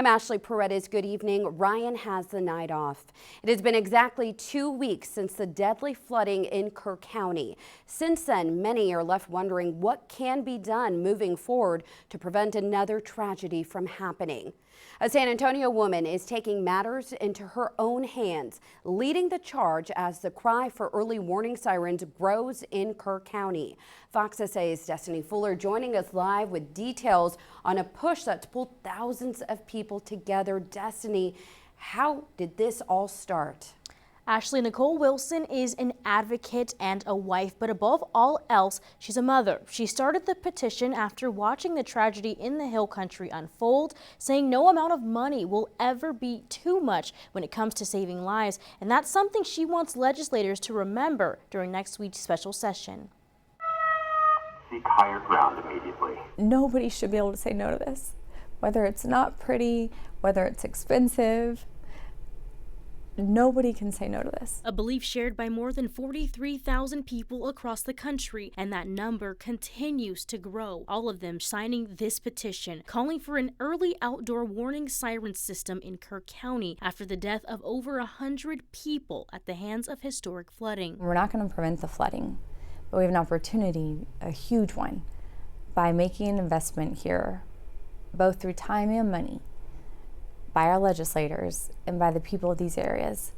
I'm Ashley Paredes. Good evening. Ryan has the night off. It has been exactly 2 weeks since the deadly flooding in Kerr County. Since then, many are left wondering what can be done moving forward to prevent another tragedy from happening. A San Antonio woman is taking matters into her own hands, leading the charge as the cry for early warning sirens grows in Kerr County. Fox SA's Destiny Fuller joining us live with details on a push that's pulled thousands of people together. Destiny, how did this all start? Ashley Nicole Wilson is an advocate and a wife, but above all else, she's a mother. She started the petition after watching the tragedy in the Hill Country unfold, saying no amount of money will ever be too much when it comes to saving lives. And that's something she wants legislators to remember during next week's special session. Seek higher ground immediately. Nobody should be able to say no to this, whether it's not pretty, whether it's expensive. Nobody can say no to this. A belief shared by more than 43,000 people across the country, and that number continues to grow. All of them signing this petition, calling for an early outdoor warning siren system in Kerr County after the death of over 100 people at the hands of historic flooding. We're not going to prevent the flooding, but we have an opportunity, a huge one, by making an investment here, both through time and money, by our legislators and by the people of these areas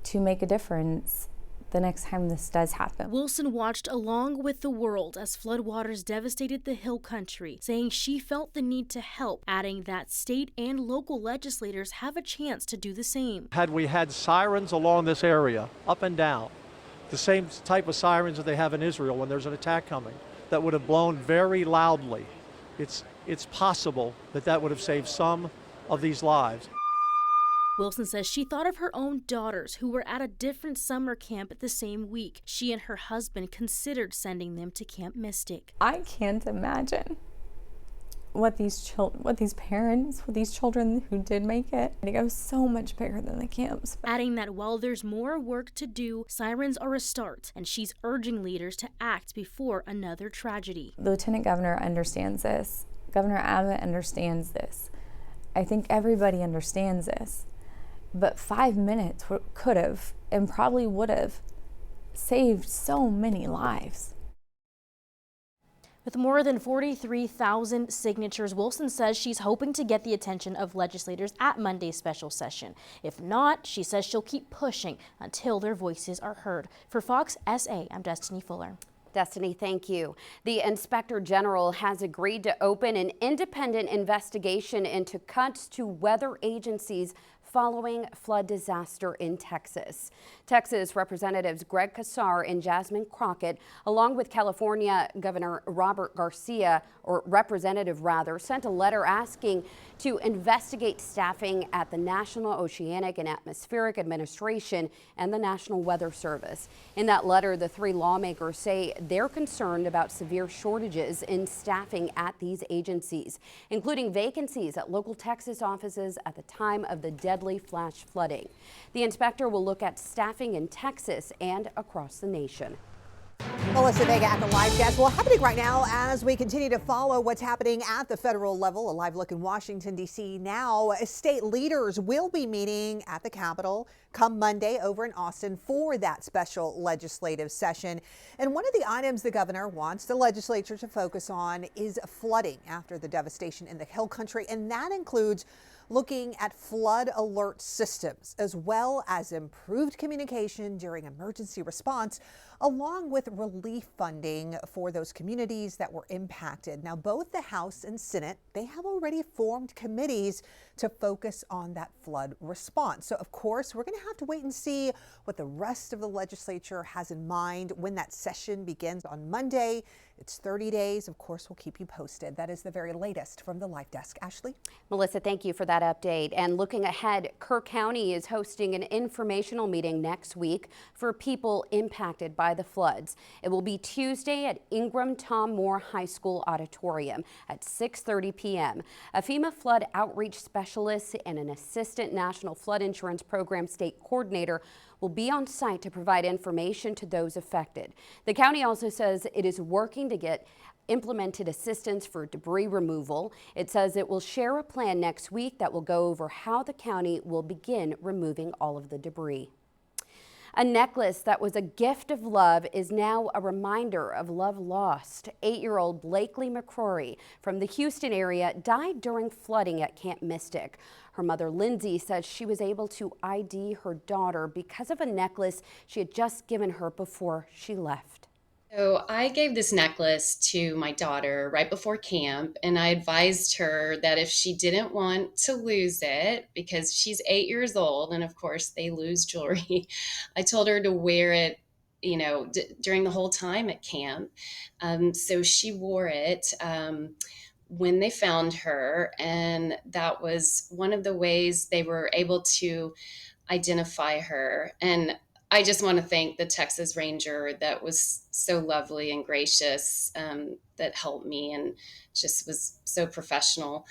to make a difference the next time this does happen. Wilson watched along with the world as floodwaters devastated the Hill Country, saying she felt the need to help, adding that state and local legislators have a chance to do the same. Had we had sirens along this area, up and down, the same type of sirens that they have in Israel when there's an attack coming, that would have blown very loudly, it's possible that would have saved some of these lives. Wilson says she thought of her own daughters who were at a different summer camp the same week. She and her husband considered sending them to Camp Mystic. I can't imagine what these parents, what these children who did make it, it goes so much bigger than the camps. Adding that while there's more work to do, sirens are a start, and she's urging leaders to act before another tragedy. The Lieutenant Governor understands this. Governor Abbott understands this. I think everybody understands this, but 5 minutes could have and probably would have saved so many lives. With more than 43,000 signatures, Wilson says she's hoping to get the attention of legislators at Monday's special session. If not, she says she'll keep pushing until their voices are heard. For Fox SA, I'm Destiny Fuller. Destiny, thank you. The Inspector General has agreed to open an independent investigation into cuts to weather agencies following flood disaster in Texas. Texas Representatives Greg Casar and Jasmine Crockett, along with California Governor Robert Garcia, or representative rather, sent a letter asking to investigate staffing at the National Oceanic and Atmospheric Administration and the National Weather Service. In that letter, the three lawmakers say they're concerned about severe shortages in staffing at these agencies, including vacancies at local Texas offices at the time of the deadly flash flooding. The inspector will look at staffing in Texas and across the nation. Melissa Vega at the live desk. Well, happening right now as we continue to follow what's happening at the federal level. A live look in Washington, D.C. now. State leaders will be meeting at the Capitol come Monday over in Austin for that special legislative session. And one of the items the governor wants the legislature to focus on is flooding after the devastation in the Hill Country. And that includes looking at flood alert systems, as well as improved communication during emergency response, along with relief funding for those communities that were impacted. Now, both the House and Senate, they have already formed committees to focus on that flood response. So, of course, we're going to have to wait and see what the rest of the legislature has in mind when that session begins on Monday. It's 30 days. Of course, we'll keep you posted. That is the very latest from the live desk. Ashley? Melissa, thank you for that update. And looking ahead, Kerr County is hosting an informational meeting next week for people impacted by the floods. It will be Tuesday at Ingram Tom Moore High School Auditorium at 6:30 p.m. A FEMA flood outreach specialist and an assistant National Flood Insurance Program state coordinator will be on site to provide information to those affected. The county also says it is working to get implemented assistance for debris removal. It says it will share a plan next week that will go over how the county will begin removing all of the debris. A necklace that was a gift of love is now a reminder of love lost. 8-year-old Blakely McCrory from the Houston area died during flooding at Camp Mystic. Her mother, Lindsay, says she was able to ID her daughter because of a necklace she had just given her before she left. So I gave this necklace to my daughter right before camp, and I advised her that if she didn't want to lose it, because she's 8 years old, and of course they lose jewelry, I told her to wear it, during the whole time at camp. So she wore it when they found her, and that was one of the ways they were able to identify her. And I just want to thank the Texas Ranger that was so lovely and gracious, that helped me and just was so professional.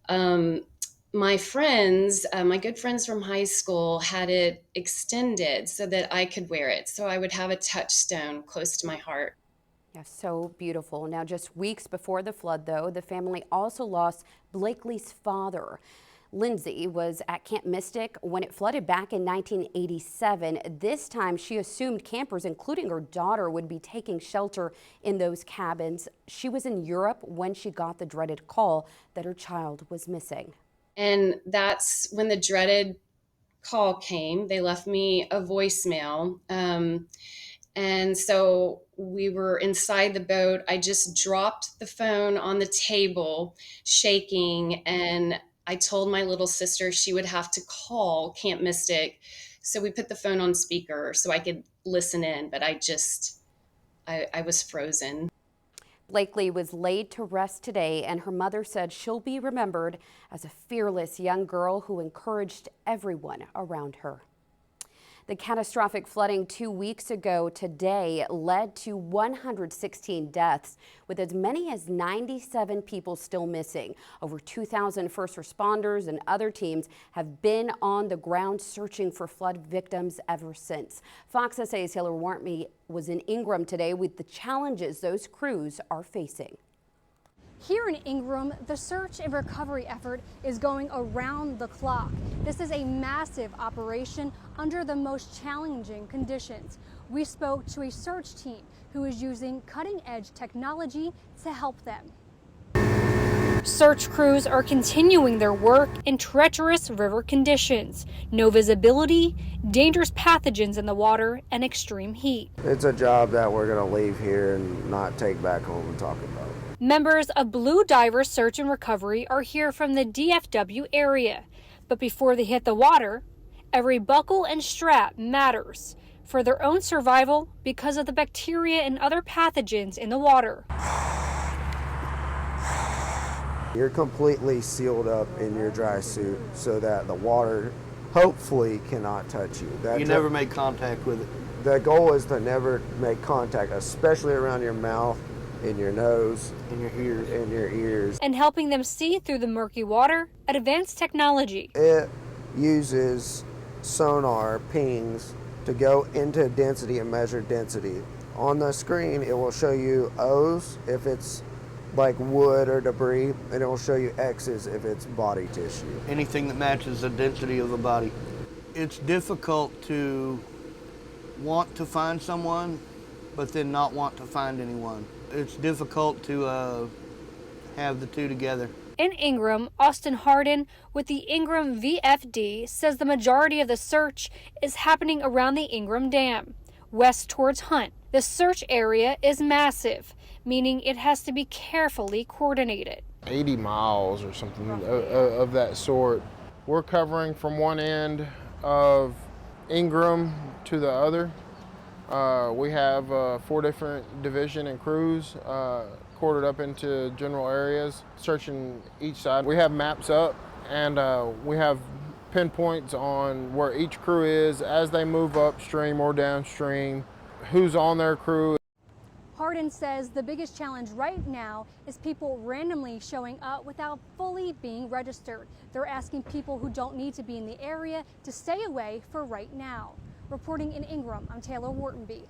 My friends, my good friends from high school, had it extended so that I could wear it. So I would have a touchstone close to my heart. Yeah, so beautiful. Now, just weeks before the flood, though, the family also lost Blakely's father. Lindsay was at Camp Mystic when it flooded back in 1987. This time, she assumed campers, including her daughter, would be taking shelter in those cabins. She was in Europe when she got the dreaded call that her child was missing. And that's when the dreaded call came. They left me a voicemail. And so we were inside the boat. I just dropped the phone on the table, shaking, and I told my little sister she would have to call Camp Mystic. So we put the phone on speaker so I could listen in, but I was frozen. Blakely was laid to rest today, and her mother said she'll be remembered as a fearless young girl who encouraged everyone around her. The catastrophic flooding 2 weeks ago today led to 116 deaths, with as many as 97 people still missing. Over 2,000 first responders and other teams have been on the ground searching for flood victims ever since. Fox SA's Taylor Wartme was in Ingram today with the challenges those crews are facing. Here in Ingram, the search and recovery effort is going around the clock. This is a massive operation under the most challenging conditions. We spoke to a search team who is using cutting-edge technology to help them. Search crews are continuing their work in treacherous river conditions. No visibility, dangerous pathogens in the water, and extreme heat. It's a job that we're going to leave here and not take back home and talk about. Members of Blue Diver Search and Recovery are here from the DFW area. But before they hit the water, every buckle and strap matters for their own survival because of the bacteria and other pathogens in the water. You're completely sealed up in your dry suit so that the water hopefully cannot touch you. You never make contact with it. The goal is to never make contact, especially around your mouth, in your nose, in your ears, in your ears. And helping them see through the murky water, advanced technology. It uses sonar pings to go into density and measure density. On the screen, it will show you O's if it's like wood or debris, and it will show you X's if it's body tissue. Anything that matches the density of the body. It's difficult to want to find someone, but then not want to find anyone. It's difficult to have the two together. In Ingram, Austin Harden with the Ingram VFD says the majority of the search is happening around the Ingram Dam, west towards Hunt. The search area is massive, meaning it has to be carefully coordinated. 80 miles or something of that sort. We're covering from one end of Ingram to the other. We have 4 different division and crews quartered up into general areas, searching each side. We have maps up, and we have pinpoints on where each crew is as they move upstream or downstream, who's on their crew. Harden says the biggest challenge right now is people randomly showing up without fully being registered. They're asking people who don't need to be in the area to stay away for right now. Reporting in Ingram, I'm Taylor Wartenby.